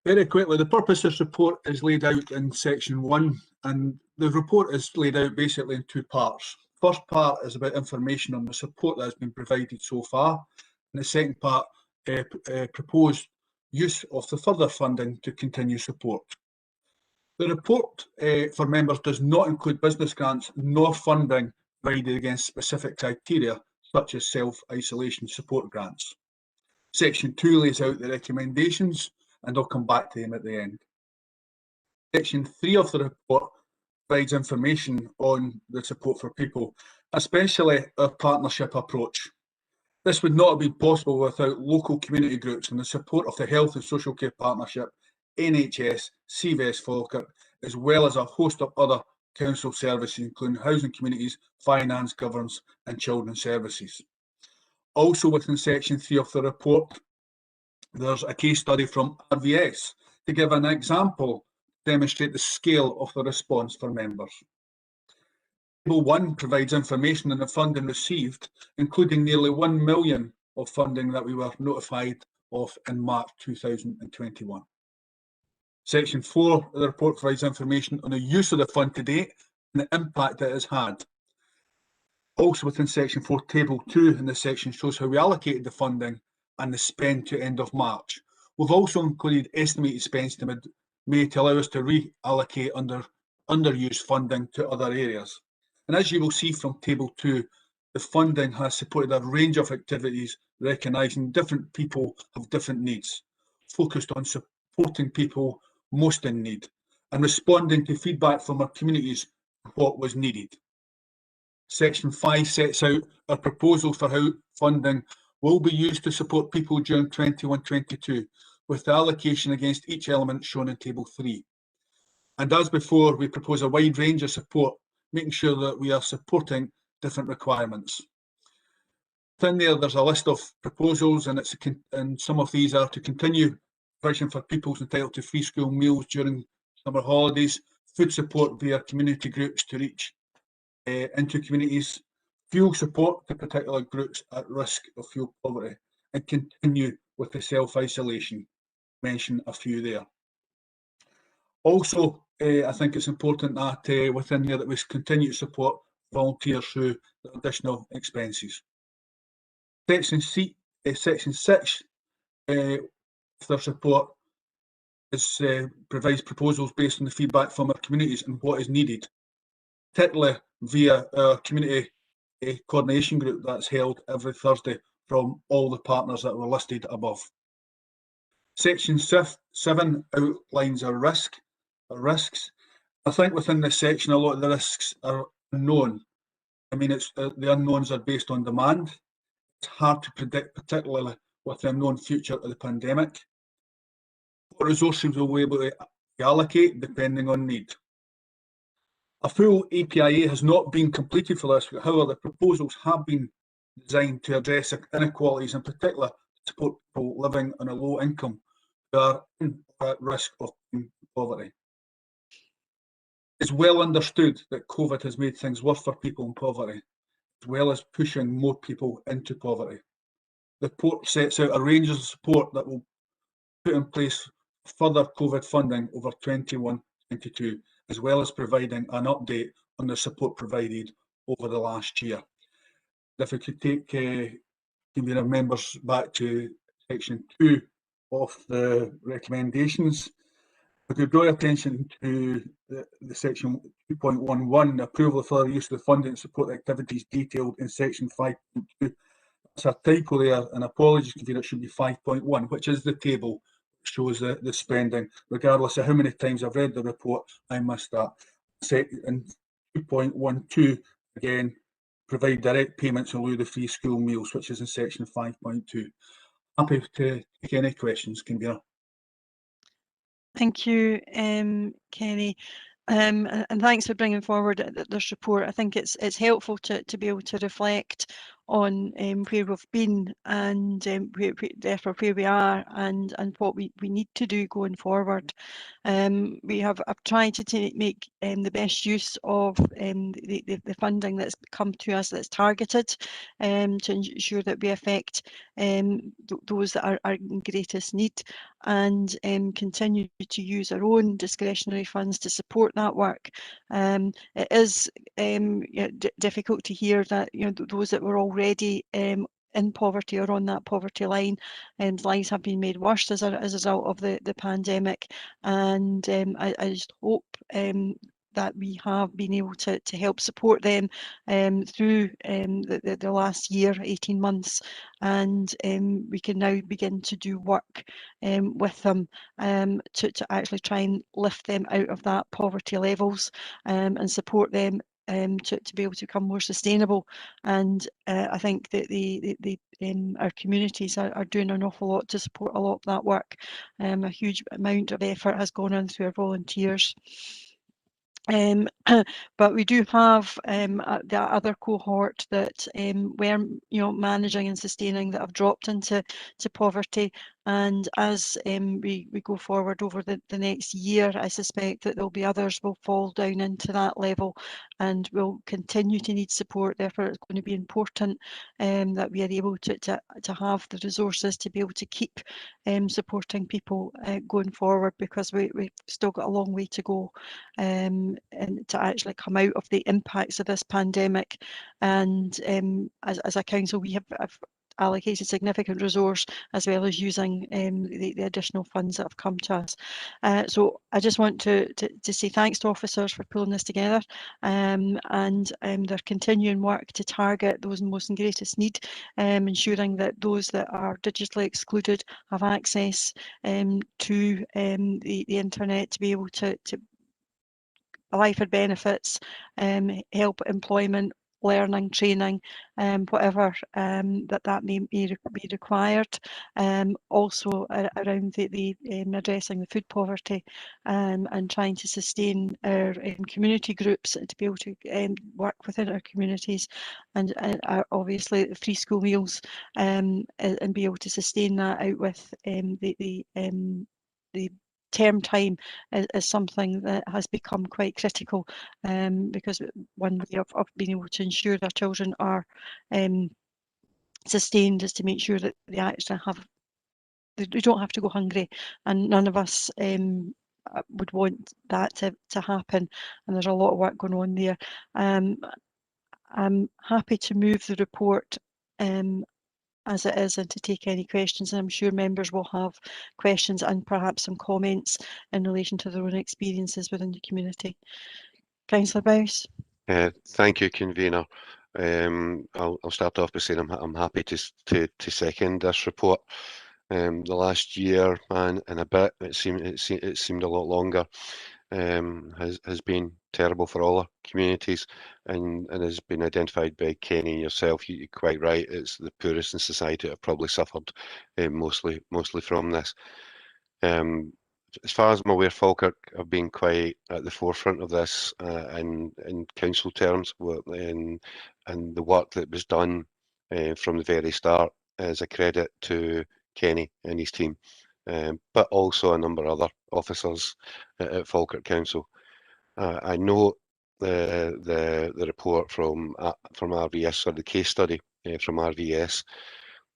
very quickly, the purpose of this report is laid out in section 1, and the report is laid out basically in 2 parts. First part is about information on the support that has been provided so far, and the second part proposed use of the further funding to continue support. The report for members does not include business grants nor funding provided against specific criteria such as self-isolation support grants. Section 2 lays out the recommendations, and I'll come back to them at the end. Section 3 of the report provides information on the support for people, especially our partnership approach. This would not have been possible without local community groups and the support of the Health and Social Care Partnership, NHS, CVS Falkirk, as well as a host of other council services, including housing communities, finance, governance and children's services. Also within section 3 of the report, there's a case study from RVS to give an example, demonstrate the scale of the response for members. Table 1 provides information on the funding received, including nearly 1 million of funding that we were notified of in March 2021. Section 4 of the report provides information on the use of the fund to date and the impact that it has had. Also within section 4, table 2 in this section shows how we allocated the funding and the spend to end of March. We've also included estimated spends to mid-May to allow us to reallocate underused funding to other areas. And as you will see from table 2, the funding has supported a range of activities, recognising different people have different needs, focused on supporting people most in need and responding to feedback from our communities what was needed. Section 5 sets out our proposal for how funding will be used to support people during 21-22, with the allocation against each element shown in table 3. And as before, we propose a wide range of support, making sure that we are supporting different requirements. Within there's a list of proposals, and some of these are to continue provision for peoples entitled to free school meals during summer holidays, food support via community groups to reach into communities, fuel support to particular groups at risk of fuel poverty, and continue with the self-isolation. Mention a few there. Also, I think it's important that within there that we continue to support volunteers through the additional expenses. Section 6 of their support provides proposals based on the feedback from our communities and what is needed, particularly via our community coordination group that's held every Thursday from all the partners that were listed above. Section 7 outlines our risks. I think within this section, a lot of the risks are unknown. I mean, it's the unknowns are based on demand. It's hard to predict, particularly with the unknown future of the pandemic. What resources we'll be able to allocate depending on need. A full APIA has not been completed for this, however, the proposals have been designed to address inequalities, in particular to support people living on a low income who are at risk of poverty. It's well understood that COVID has made things worse for people in poverty, as well as pushing more people into poverty. The report sets out a range of support that will put in place further COVID funding over 21-22, as well as providing an update on the support provided over the last year. If we could take convener members back to section 2 of the recommendations, I could draw your attention to the section 2.11, approval of further use of the funding to support activities detailed in section 5.2. It's a typo there, and apologies, convener, it should be 5.1, which is the table that shows the spending. Regardless of how many times I've read the report, I missed that. In 2.12, again, provide direct payments in lieu of the free school meals, which is in section 5.2. Happy to take any questions, convener. Thank you, Kenny. And thanks for bringing forward this report. I think it's helpful to be able to reflect on where we've been and therefore where we are and what we need to do going forward. I've tried to make the best use of the funding that's come to us that's targeted to ensure that we affect those that are in greatest need, and continue to use our own discretionary funds to support that work. It is difficult to hear that those that were already in poverty or on that poverty line, lives have been made worse as a result of the pandemic, and I just hope that we have been able to help support them through the last year, 18 months, and we can now begin to do work with them to actually try and lift them out of that poverty levels and support them to be able to become more sustainable. And I think that our communities are doing an awful lot to support a lot of that work. A huge amount of effort has gone on through our volunteers. But we do have the other cohort that we're managing and sustaining that have dropped into poverty, and as we go forward over the next year, I suspect that there'll be others will fall down into that level and will continue to need support. Therefore, it's going to be important that we are able to have the resources to be able to keep supporting people going forward, because we've still got a long way to go and to actually come out of the impacts of this pandemic. And as a council, we have allocated significant resource as well as using the additional funds that have come to us. So I just want to say thanks to officers for pulling this together and their continuing work to target those most in greatest need, ensuring that those that are digitally excluded have access to the internet to be able to apply for benefits, help employment, learning, training, whatever that may be required. Also around the addressing the food poverty and trying to sustain our community groups to be able to work within our communities, and obviously the free school meals and be able to sustain that out with the term time is something that has become quite critical, because one way of being able to ensure that children are sustained is to make sure that they actually they don't have to go hungry, and none of us would want that to happen, and there's a lot of work going on there. I'm happy to move the report as it is and to take any questions, and I'm sure members will have questions and perhaps some comments in relation to their own experiences within the community. Councillor Bowes. Thank you, convener. I'll start off by saying I'm happy to second this report. The last year and a bit, it seemed a lot longer, has been terrible for all our communities, and has been identified by Kenny and yourself. You're quite right. It's the poorest in society that have probably suffered mostly from this. As far as I'm aware, Falkirk have been quite at the forefront of this in council terms, and the work that was done from the very start is a credit to Kenny and his team, but also a number of other officers at Falkirk Council. I note the report from RVS, or the case study from RVS.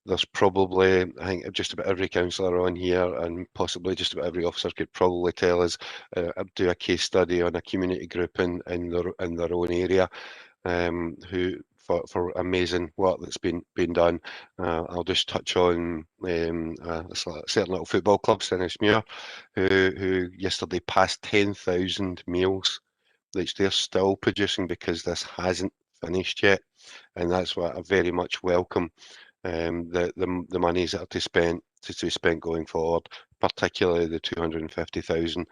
There's probably, I think, just about every councillor on here, and possibly just about every officer could probably tell us, do a case study on a community group in their own area, who for amazing work that's been done. I'll just touch on a certain little football club, Stennismuir, who yesterday passed 10,000 meals, which they're still producing because this hasn't finished yet, and that's what I very much welcome. The monies that are to be spent going forward, particularly the 250,000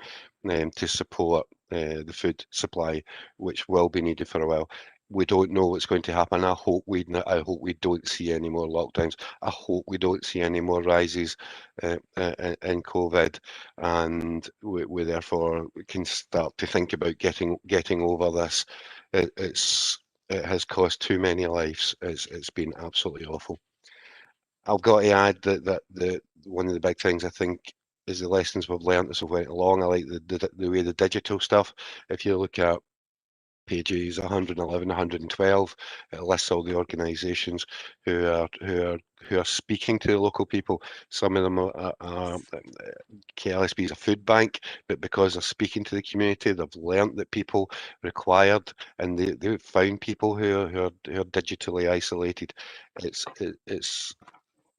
to support the food supply, which will be needed for a while. We don't know what's going to happen. I hope we don't see any more lockdowns. I hope we don't see any more rises in COVID, and we therefore can start to think about getting over this. It has cost too many lives. It's been absolutely awful. I've got to add that one of the big things I think is the lessons we've learned as we went along. I like the way the digital stuff. If you look at pages 111, 112, it lists all the organisations who are speaking to the local people. Some of them are KLSB is a food bank, but because they're speaking to the community, they've learnt that people required, and they've found people who are digitally isolated. It's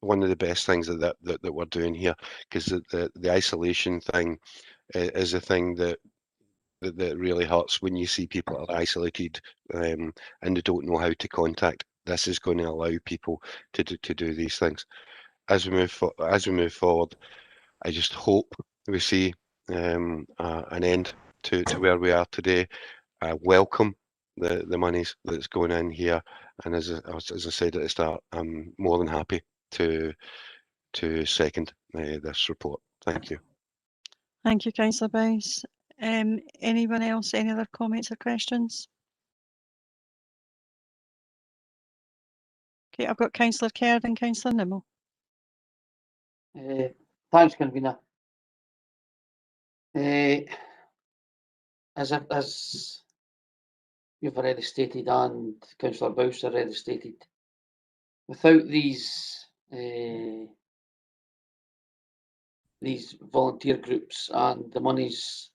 one of the best things that we're doing here, because the isolation thing is a thing that really hurts when you see people are isolated and they don't know how to contact. This is going to allow people to do these things. As we move forward, I just hope we see an end to where we are today. I welcome the monies that's going in here, and as I said at the start, I'm more than happy to second this report. Thank you. Thank you, Councillor Bowes. Anyone else? Any other comments or questions? Okay, I've got Councillor Caird and Councillor Nimmo. Thanks, convener. As you've already stated, and Councillor Bowes already stated, without these volunteer groups and the monies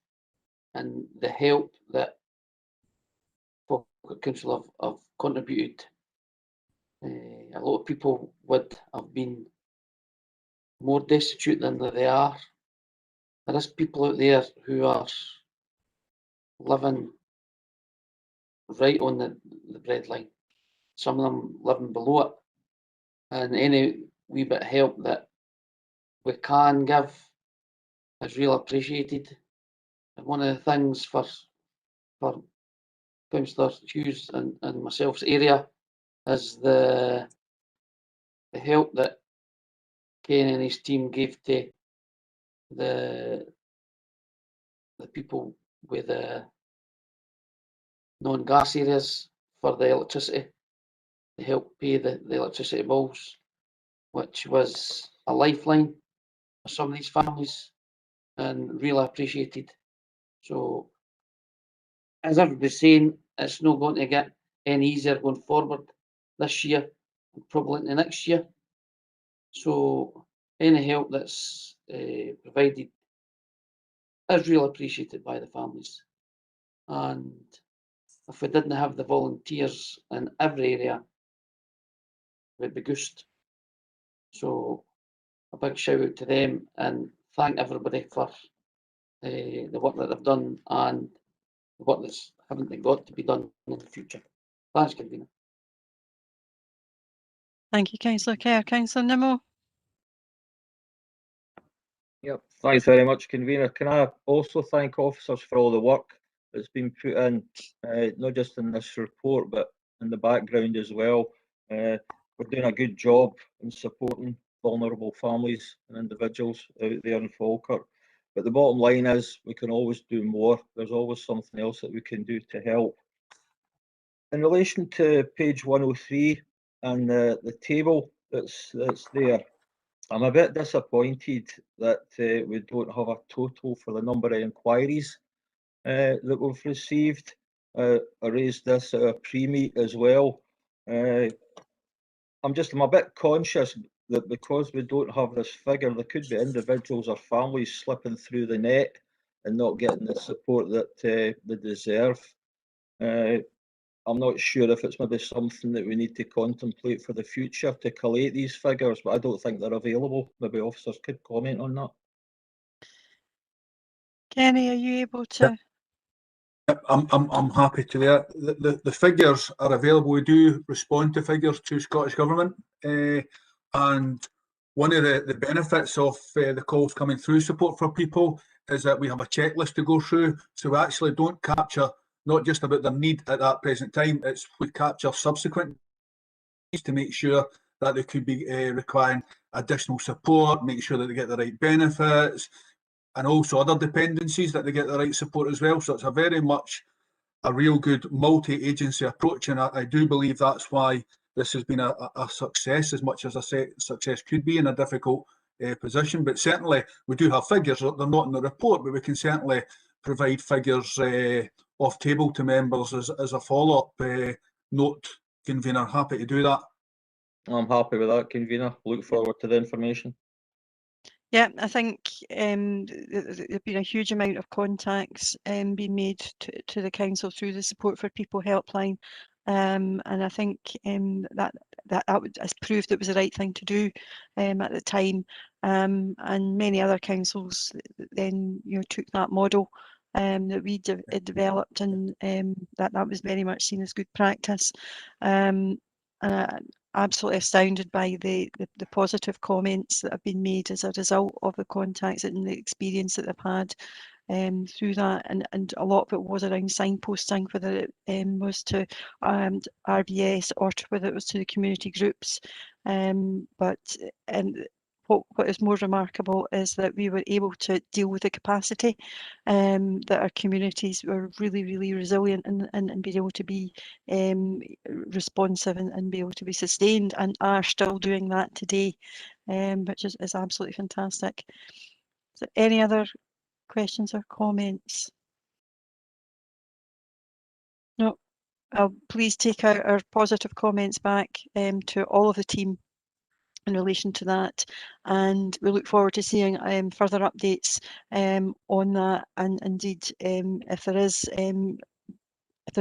and the help that Falkirk Council have contributed, a lot of people would have been more destitute than they are. There is people out there who are living right on the breadline. Some of them living below it, and any wee bit of help that we can give is real appreciated. And one of the things for Councillor Hughes and myself's area is the help that Ken and his team gave to the people with the non-gas areas for the electricity, to help pay the electricity bills, which was a lifeline for some of these families and really appreciated. So, as everybody's saying, it's not going to get any easier going forward this year and probably into next year. So, any help that's provided is really appreciated by the families. And if we didn't have the volunteers in every area, we'd be goosed. So a big shout out to them and thank everybody for the work that they've done and the work that's haven't got to be done in the future. Thanks, Convener. Thank you, Councillor Kerr. Councillor Nimmo. Yep, thanks very much, Convener. Can I also thank officers for all the work that's been put in, not just in this report, but in the background as well. We're doing a good job in supporting vulnerable families and individuals out there in Falkirk. But the bottom line is we can always do more. There's always something else that we can do to help. In relation to page 103 and the table that's there, I'm a bit disappointed that we don't have a total for the number of inquiries that we've received. I raised this at a pre-meet as well. I'm a bit conscious that because we don't have this figure, there could be individuals or families slipping through the net and not getting the support that they deserve. I'm not sure if it's maybe something that we need to contemplate for the future to collate these figures, but I don't think they're available. Maybe officers could comment on that. Kenny, are you able to? Yep, I'm happy to that. The figures are available. We do respond to figures to Scottish Government, and one of the benefits of the calls coming through support for people is that we have a checklist to go through, so we actually don't capture not just about their need at that present time, it's we capture subsequent needs to make sure that they could be requiring additional support, make sure that they get the right benefits, and also other dependencies that they get the right support as well. So it's a very much a real good multi-agency approach, and I do believe that's why this has been a success, as much as I say success could be in a difficult position. But certainly we do have figures. They're not in the report, but we can certainly provide figures off table to members as a follow-up note. Convener, happy to do that. I'm happy with that, Convener. Look forward to the information. Yeah, I think there's been a huge amount of contacts being made to the council through the Support for People helpline, and I think that has proved it was the right thing to do at the time, and many other councils then took that model that we developed, and that was very much seen as good practice. And absolutely astounded by the positive comments that have been made as a result of the contacts and the experience that they've had through that, and a lot of it was around signposting, whether it was to RBS or whether it was to the community groups, but what is more remarkable is that we were able to deal with the capacity, that our communities were really resilient and be able to be responsive and be able to be sustained, and are still doing that today, which is absolutely fantastic. So any other questions or comments? No, I'll please take our positive comments back to all of the team in relation to that, and we look forward to seeing further updates on that, and indeed if there's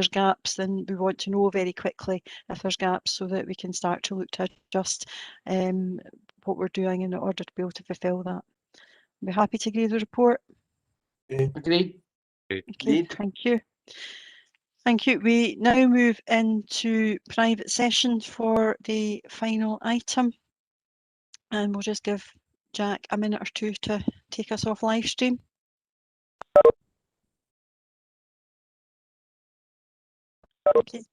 gaps, then we want to know very quickly if there's gaps, so that we can start to look to adjust what we're doing in order to be able to fulfil that. I'll be happy to agree with the report. Agreed. Okay, thank you. Thank you. We now move into private session for the final item. And we'll just give Jack a minute or two to take us off live stream. Okay.